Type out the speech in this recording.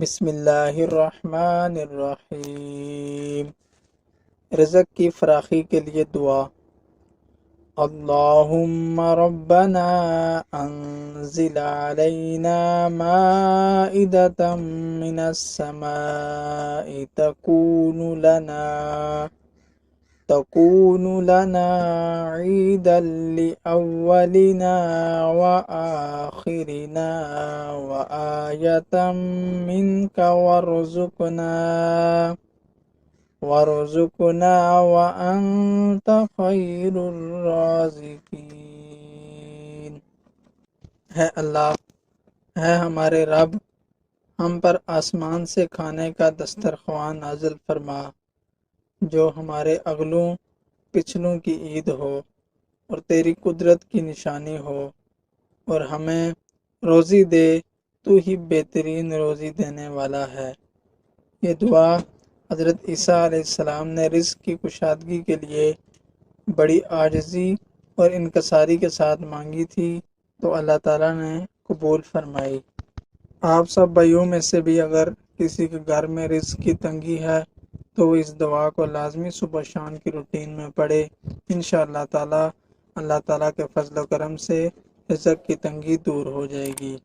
بسم اللہ الرحمن الرحیم۔ رزق کی فراخی کے لیے دعا۔ اللہم ربنا انزل علینا مائدة من السماء تكون لنا عيدا لأولنا وآخرنا وآية منك وارزقنا وأنت خير الرازقين۔ ہے اللہ، ہے ہمارے رب، ہم پر آسمان سے کھانے کا دسترخوان نازل فرما جو ہمارے اگلوں پچھلوں کی عید ہو اور تیری قدرت کی نشانی ہو، اور ہمیں روزی دے، تو ہی بہترین روزی دینے والا ہے۔ یہ دعا حضرت عیسیٰ علیہ السلام نے رزق کی کشادگی کے لیے بڑی عاجزی اور انکساری کے ساتھ مانگی تھی، تو اللہ تعالیٰ نے قبول فرمائی۔ آپ سب بھائیوں میں سے بھی اگر کسی کے گھر میں رزق کی تنگی ہے تو وہ اس دعا کو لازمی صبح شام کی روٹین میں پڑھے۔ انشاءاللہ تعالیٰ اللہ تعالیٰ کے فضل و کرم سے رزق کی تنگی دور ہو جائے گی۔